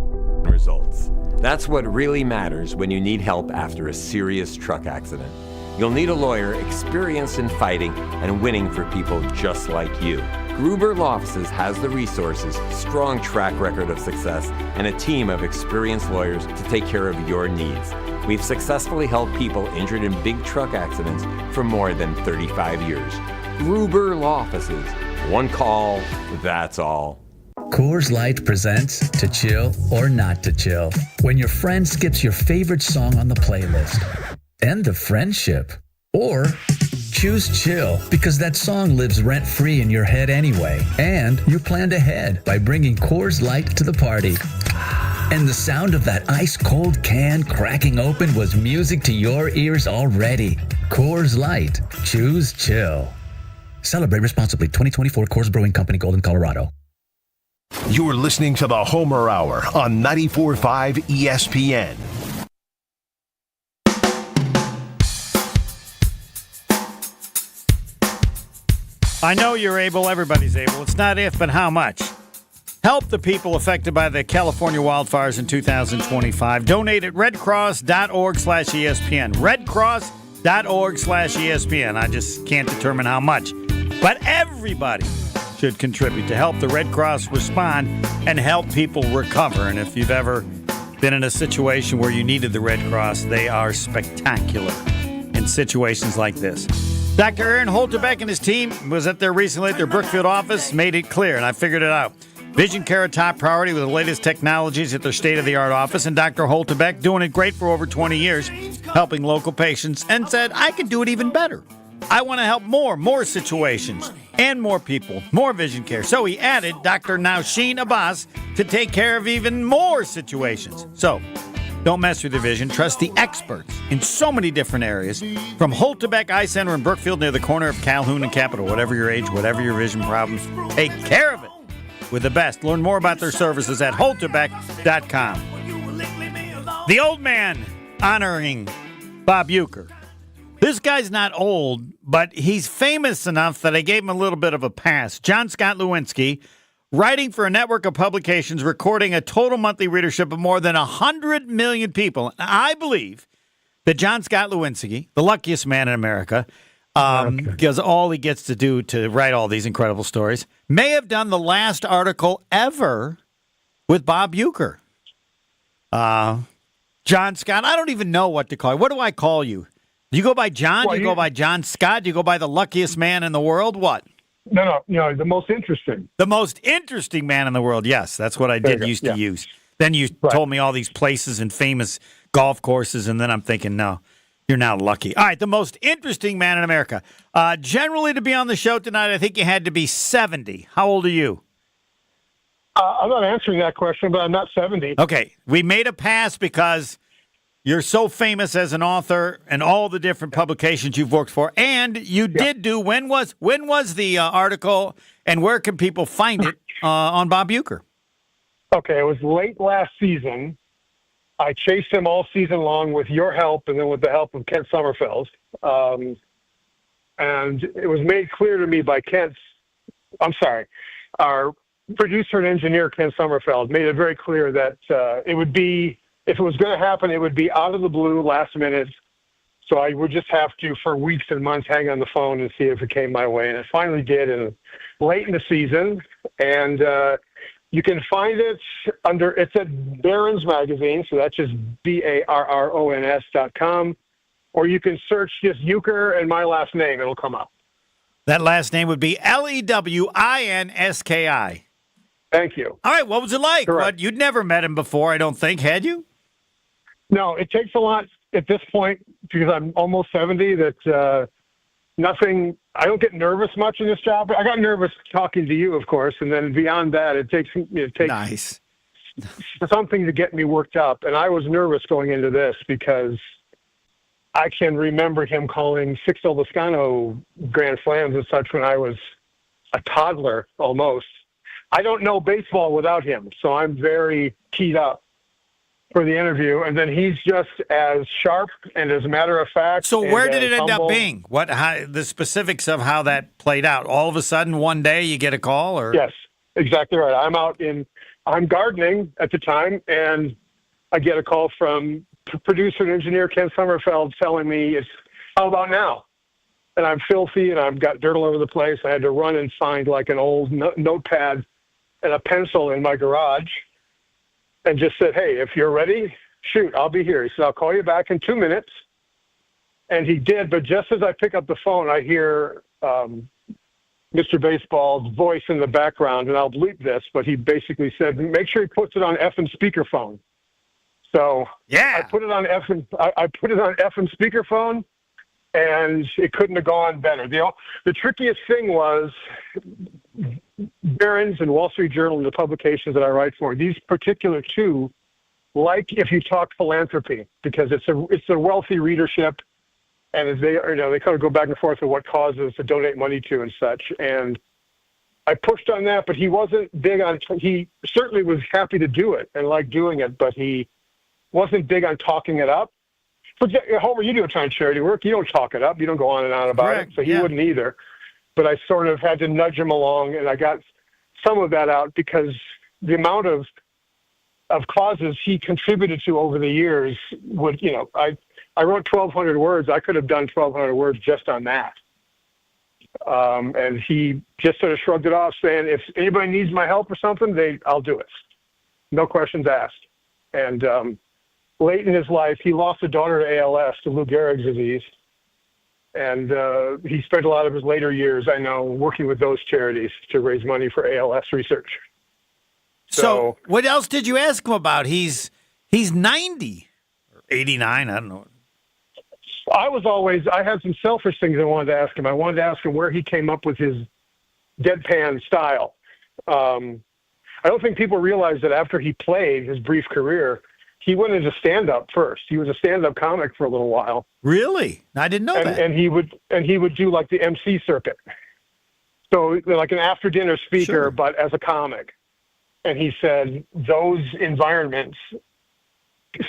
results. That's what really matters when you need help after a serious truck accident. You'll need a lawyer experienced in fighting and winning for people just like you. Gruber Law Offices has the resources, strong track record of success, and a team of experienced lawyers to take care of your needs. We've successfully helped people injured in big truck accidents for more than 35 years. Gruber Law Offices, One call, that's all. Coors Light presents To Chill or Not to Chill. When your friend skips your favorite song on the playlist. End the friendship. Or choose chill because that song lives rent-free in your head anyway. And you planned ahead by bringing Coors Light to the party. And the sound of that ice-cold can cracking open was music to your ears already. Coors Light. Choose chill. Celebrate responsibly. 2024 Coors Brewing Company, Golden, Colorado. You're listening to the Homer Hour on 94.5 ESPN. I know you're able. Everybody's able. It's not if, but how much. Help the people affected by the California wildfires in 2025. Donate at redcross.org/ESPN. redcross.org/ESPN. I just can't determine how much. But everybody should contribute to help the Red Cross respond and help people recover. And if you've ever been in a situation where you needed the Red Cross, they are spectacular in situations like this. Dr. Aaron Holterbeck and his team was up there recently at their Brookfield office, made it clear, and I figured it out. Vision care a top priority with the latest technologies at their state-of-the-art office, and Dr. Holterbeck doing it great for over 20 years, helping local patients, and said, I can do it even better. I want to help more situations, and more people, more vision care. So he added Dr. Nausheen Abbas to take care of even more situations. So don't mess with your vision. Trust the experts in so many different areas, from Holterbeck Eye Center in Brookfield near the corner of Calhoun and Capitol. Whatever your age, whatever your vision problems, take care of it with the best. Learn more about their services at holterbeck.com. The old man honoring Bob Uecker. This guy's not old, but he's famous enough that I gave him a little bit of a pass. John Scott Lewinsky, writing for a network of publications, recording a total monthly readership of more than 100 million people. I believe that John Scott Lewinsky, the luckiest man in America, because all he gets to do to write all these incredible stories, may have done the last article ever with Bob Uecker. John Scott, I don't even know what to call you. What do I call you? Do you go by John? Do you go by John Scott? Do you go by the luckiest man in the world? What? No, the most interesting. The most interesting man in the world. Yes, that's what I used to use. Then you told me all these places and famous golf courses, and then I'm thinking, no, you're now lucky. All right, the most interesting man in America. Generally, to be on the show tonight, I think you had to be 70. How old are you? I'm not answering that question, but I'm not 70. Okay, we made a pass because you're so famous as an author and all the different publications you've worked for, and you did do. When was the article, and where can people find it on Bob Uecker? Okay, it was late last season. I chased him all season long with your help, and then with the help of Kent Sommerfeld. And it was made clear to me by our producer and engineer, Kent Sommerfeld, made it very clear that it would be, if it was going to happen, it would be out of the blue, last minute. So I would just have to, for weeks and months, hang on the phone and see if it came my way. And it finally did, late in the season. And you can find it it's at Barron's Magazine, so that's just BARRONS.com. Or you can search just Uecker and my last name. It'll come up. That last name would be Lewinski. Thank you. All right, what was it like? Correct. You'd never met him before, I don't think, had you? No, it takes a lot at this point because I'm almost 70 that nothing, I don't get nervous much in this job. I got nervous talking to you, of course, and then beyond that, it takes nice. something to get me worked up. And I was nervous going into this because I can remember him calling Sixto Loscano Grand Slams and such when I was a toddler almost. I don't know baseball without him, so I'm very keyed up for the interview. And then he's just as sharp and as matter of fact. So where did it end up being? The specifics of how that played out? All of a sudden, one day you get a call, or? Yes, exactly right. I'm gardening at the time, and I get a call from producer and engineer Ken Sommerfeld telling me, how about now? And I'm filthy, and I've got dirt all over the place. I had to run and find like an old notepad and a pencil in my garage and just said, hey, if you're ready, shoot, I'll be here. He said, I'll call you back in 2 minutes. And he did, but just as I pick up the phone, I hear Mr. Baseball's voice in the background, and I'll bleep this, but he basically said, make sure he puts it on effing speakerphone. So I put it on effing speakerphone, and it couldn't have gone better. The trickiest thing was Barron's and Wall Street Journal and the publications that I write for, these particular two, like if you talk philanthropy, because it's a wealthy readership, and they kind of go back and forth with what causes to donate money to and such. And I pushed on that, but he wasn't big on. He certainly was happy to do it and liked doing it, but he wasn't big on talking it up. Homer, you do a ton of charity work. You don't talk it up. You don't go on and on about it. So he wouldn't either. But I sort of had to nudge him along, and I got some of that out because the amount of causes he contributed to over the years would, I wrote 1,200 words. I could have done 1,200 words just on that. And he just sort of shrugged it off, saying, if anybody needs my help or something, I'll do it. No questions asked. And late in his life, he lost a daughter to ALS, to Lou Gehrig's disease. And he spent a lot of his later years, I know, working with those charities to raise money for ALS research. So what else did you ask him about? He's 90 or 89, I don't know. I had some selfish things I wanted to ask him. I wanted to ask him where he came up with his deadpan style. I don't think people realize that after he played his brief career, he went into stand-up first. He was a stand-up comic for a little while. Really? I didn't know that. And he would do like the MC circuit. So like an after-dinner speaker, but as a comic. And he said those environments,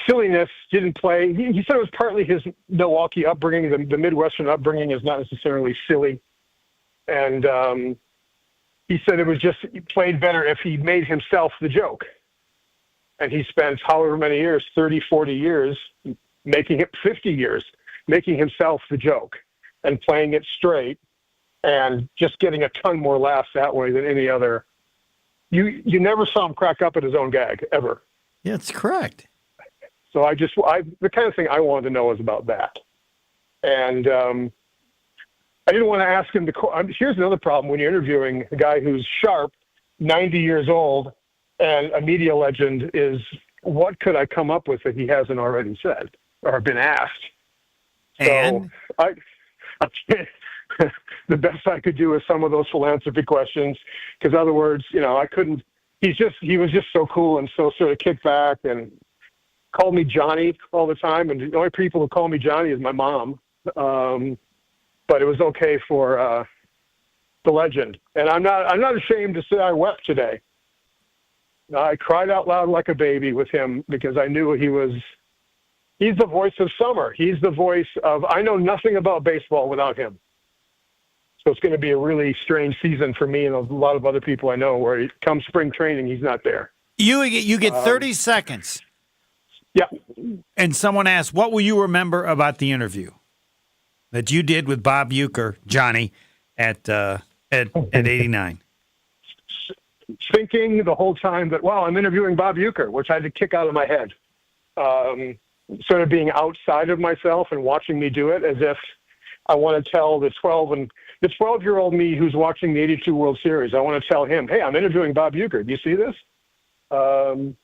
silliness didn't play. He said it was partly his Milwaukee upbringing. The Midwestern upbringing is not necessarily silly. And he said it was just played better if he made himself the joke. And he spent however many years, 30, 40 years, 50 years, making himself the joke and playing it straight and just getting a ton more laughs that way than any other. You never saw him crack up at his own gag, ever. Yeah, that's correct. So the kind of thing I wanted to know was about that. And I didn't want to ask him here's another problem when you're interviewing a guy who's sharp, 90 years old, and a media legend is, what could I come up with that he hasn't already said or been asked? And? So the best I could do is some of those philanthropy questions, because other words, I couldn't. He was just so cool and so sort of kicked back and called me Johnny all the time. And the only people who call me Johnny is my mom. But it was okay for the legend. And I'm not ashamed to say I wept today. I cried out loud like a baby with him because I knew he's the voice of summer. He's the voice of, I know nothing about baseball without him. So it's going to be a really strange season for me and a lot of other people I know where come spring training, he's not there. You get 30 seconds. Yeah. And someone asked, what will you remember about the interview that you did with Bob Uecker, Johnny, at 89? Thinking the whole time that, wow, I'm interviewing Bob Uecker, which I had to kick out of my head. Sort of being outside of myself and watching me do it as if I want to tell the 12-year-old me who's watching the 82 World Series, I want to tell him, hey, I'm interviewing Bob Uecker. Do you see this? Then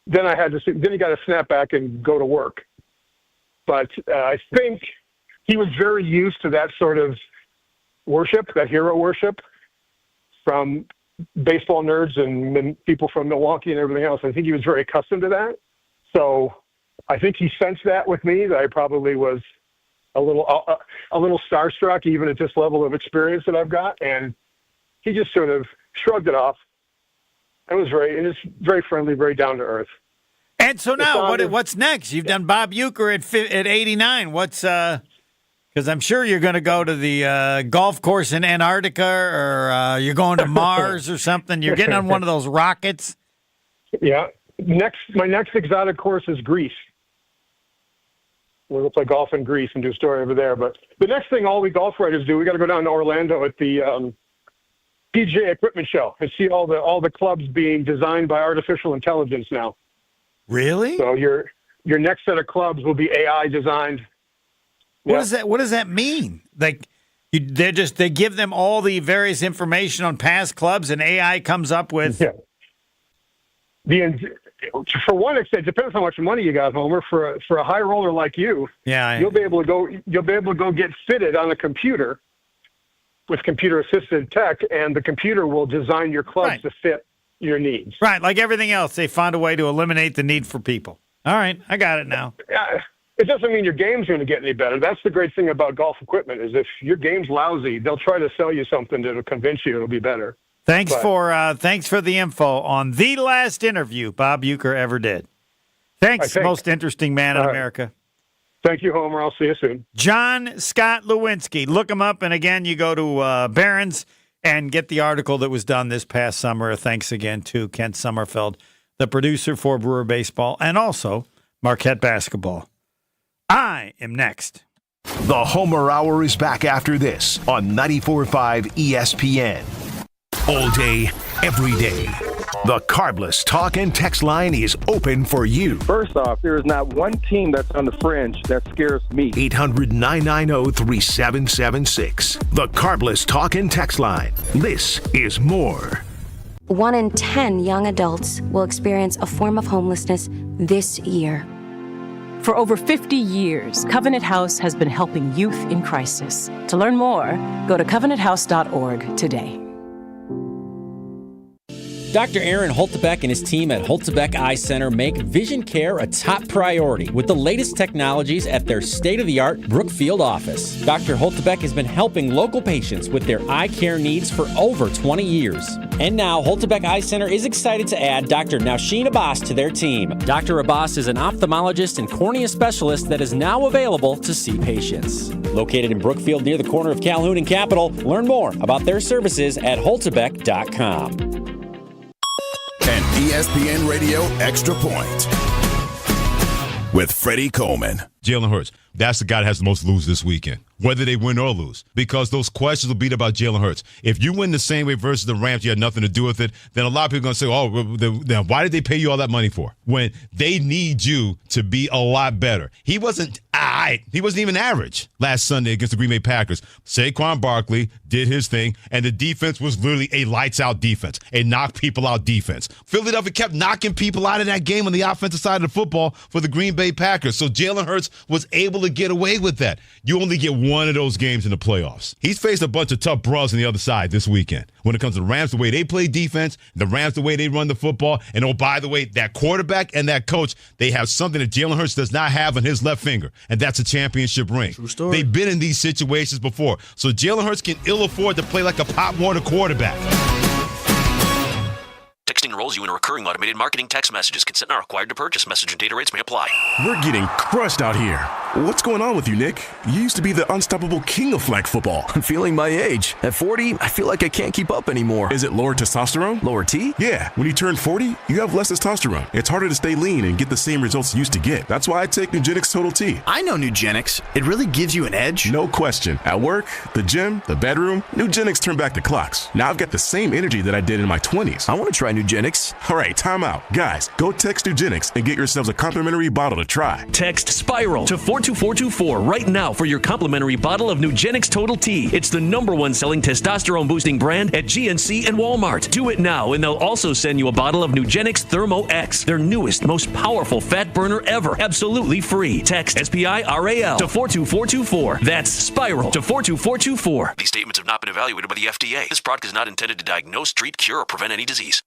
you got to snap back and go to work. But I think he was very used to that sort of worship, that hero worship from baseball nerds and people from Milwaukee and everything else. I think he was very accustomed to that. So I think he sensed that with me, that I probably was a little starstruck, even at this level of experience that I've got. And he just sort of shrugged it off. It was very friendly, very down to earth. And so now, what's next? You've done Bob Uecker at 89. What's because I'm sure you're going to go to the golf course in Antarctica, or you're going to Mars or something. You're getting on one of those rockets. Yeah. My next exotic course is Greece. We're going to play golf in Greece and do a story over there. But the next thing all we golf writers do, we got to go down to Orlando at the PGA Equipment Show and see all the clubs being designed by artificial intelligence now. Really? So your next set of clubs will be AI designed. What does that mean? Like They give them all the various information on past clubs, and AI comes up with. Yeah. For one extent, it depends how much money you got, Homer. For a high roller like you, you'll be able to go get fitted on a computer with computer assisted tech, and the computer will design your clubs to fit your needs. Right, like everything else, they found a way to eliminate the need for people. All right, I got it now. It doesn't mean your game's going to get any better. That's the great thing about golf equipment is if your game's lousy, they'll try to sell you something that'll convince you it'll be better. Thanks for the info on the last interview Bob Uecker ever did. Thanks, most interesting man in America. Thank you, Homer. I'll see you soon. John Scott Lewinsky. Look him up, and again, you go to Barron's and get the article that was done this past summer. Thanks again to Kent Sommerfeld, the producer for Brewer Baseball, and also Marquette Basketball. I am next. The Homer Hour is back after this on 94.5 ESPN. All day, every day. The Carbless talk and text line is open for you. First off, there is not one team that's on the fringe that scares me. 800-990-3776. The Carbless talk and text line. This is more. 1 in 10 young adults will experience a form of homelessness this year. For over 50 years, Covenant House has been helping youth in crisis. To learn more, go to covenanthouse.org today. Dr. Aaron Holtebeck and his team at Holtebeck Eye Center make vision care a top priority with the latest technologies at their state-of-the-art Brookfield office. Dr. Holtebeck has been helping local patients with their eye care needs for over 20 years. And now, Holtebeck Eye Center is excited to add Dr. Nausheen Abbas to their team. Dr. Abbas is an ophthalmologist and cornea specialist that is now available to see patients. Located in Brookfield near the corner of Calhoun and Capitol, learn more about their services at holtebeck.com. An ESPN Radio Extra Point with Freddie Coleman. Jalen Hurts, that's the guy that has the most to lose this weekend, whether they win or lose, because those questions will be about Jalen Hurts. If you win the same way versus the Rams, you had nothing to do with it, then a lot of people are going to say, then why did they pay you all that money for? When they need you to be a lot better. He wasn't even average last Sunday against the Green Bay Packers. Saquon Barkley did his thing, and the defense was literally a lights-out defense, a knock-people-out defense. Philadelphia kept knocking people out of that game on the offensive side of the football for the Green Bay Packers, so Jalen Hurts was able to get away with that. You only get one of those games in the playoffs. He's faced a bunch of tough bras on the other side this weekend. When it comes to the Rams, the way they play defense, the Rams, the way they run the football, and oh, by the way, that quarterback and that coach, they have something that Jalen Hurts does not have on his left finger, and that's a championship ring. True story. They've been in these situations before. So Jalen Hurts can ill afford to play like a Pop Warner quarterback. Texting enrolls you in a recurring automated marketing text messages. Consent not required to purchase. Message and data rates may apply. We're getting crushed out here. What's going on with you, Nick? You used to be the unstoppable king of flag football. I'm feeling my age. At 40, I feel like I can't keep up anymore. Is it lower testosterone? Lower T? Yeah. When you turn 40, you have less testosterone. It's harder to stay lean and get the same results you used to get. That's why I take Nugenix Total T. I know Nugenix. It really gives you an edge. No question. At work, the gym, the bedroom, Nugenix turned back the clocks. Now I've got the same energy that I did in my 20s. I want to try Nugenix. All right, time out. Guys, go text Nugenix and get yourselves a complimentary bottle to try. Text SPIRAL to 42424 right now for your complimentary bottle of Nugenix Total T. It's the #1 selling testosterone-boosting brand at GNC and Walmart. Do it now, and they'll also send you a bottle of Nugenix Thermo X, their newest, most powerful fat burner ever, absolutely free. Text SPIRAL to 42424. That's SPIRAL to 42424. These statements have not been evaluated by the FDA. This product is not intended to diagnose, treat, cure, or prevent any disease.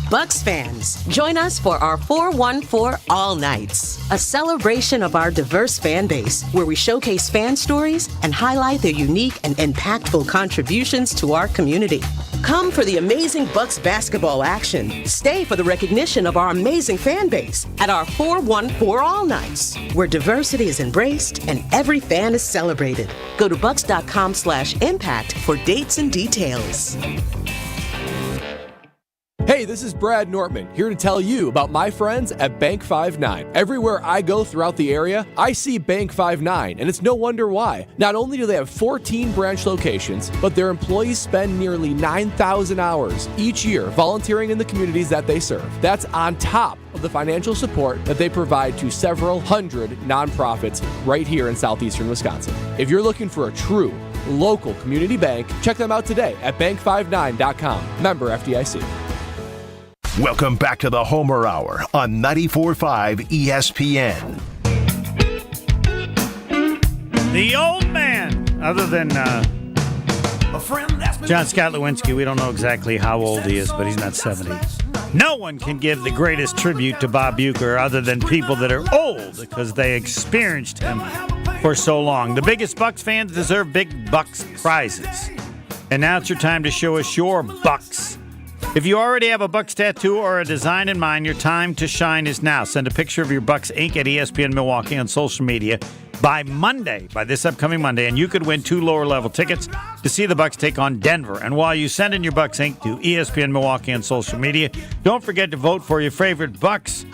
Bucks fans, join us for our 414 All Nights, a celebration of our diverse fan base where we showcase fan stories and highlight their unique and impactful contributions to our community. Come for the amazing Bucks basketball action. Stay for the recognition of our amazing fan base at our 414 All Nights, where diversity is embraced and every fan is celebrated. Go to bucks.com/impact for dates and details. Hey, this is Brad Nortman, here to tell you about my friends at Bank 5-9. Everywhere I go throughout the area, I see Bank 5-9, and it's no wonder why. Not only do they have 14 branch locations, but their employees spend nearly 9,000 hours each year volunteering in the communities that they serve. That's on top of the financial support that they provide to several hundred nonprofits right here in southeastern Wisconsin. If you're looking for a true local community bank. Check them out today at bank59.com. Member FDIC. Welcome back to the Homer Hour on 94.5 ESPN. The old man, other than John Scott Lewinsky, we don't know exactly how old he is, but he's not 70. No one can give the greatest tribute to Bob Uecker other than people that are old because they experienced him for so long. The biggest Bucks fans deserve big Bucks prizes. And now it's your time to show us your Bucks. If you already have a Bucks tattoo or a design in mind, your time to shine is now. Send a picture of your Bucks ink at ESPN Milwaukee on social media by this upcoming Monday, and you could win 2 lower-level tickets to see the Bucks take on Denver. And while you send in your Bucks ink to ESPN Milwaukee on social media, don't forget to vote for your favorite Bucks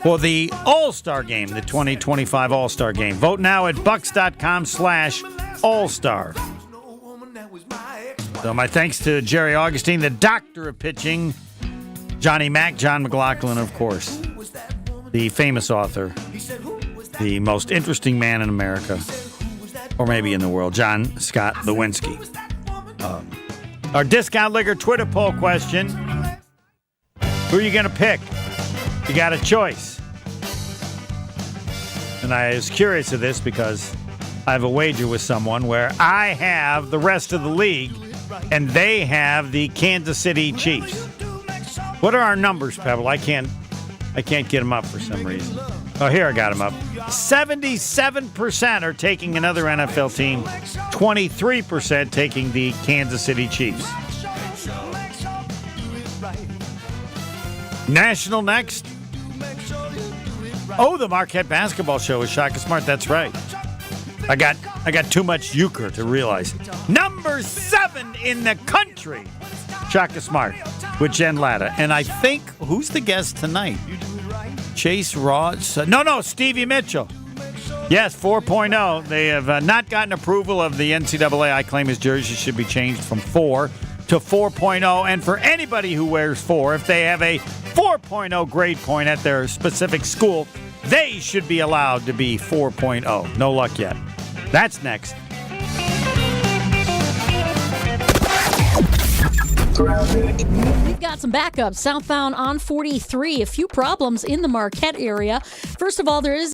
for the All-Star Game, the 2025 All-Star Game. Vote now at bucks.com/All-Star. So my thanks to Jerry Augustine, the doctor of pitching, Johnny Mack, John McLaughlin, of course, the famous author, the most interesting man in America, or maybe in the world, John Scott Lewinsky. Our Discount Liquor Twitter poll question, who are you going to pick? You got a choice. And I was curious of this because I have a wager with someone where I have the rest of the league and they have the Kansas City Chiefs. What are our numbers, Pebble? I can't get them up for some reason. Oh, here I got them up. 77% are taking another NFL team. 23% taking the Kansas City Chiefs. National next. Oh, the Marquette Basketball Show with Shaka Smart. That's right. I got too much Uecker to realize. Number 7 in the country, Shaka Smart with Jen Latta. And I think, who's the guest tonight? Chase Ross? No, Stevie Mitchell. Yes, 4.0. They have not gotten approval of the NCAA. I claim his jersey should be changed from 4 to 4.0. And for anybody who wears 4, if they have a 4.0 grade point at their specific school, they should be allowed to be 4.0. No luck yet. That's next. We've got some backups southbound on 43. A few problems in the Marquette area. First of all, there is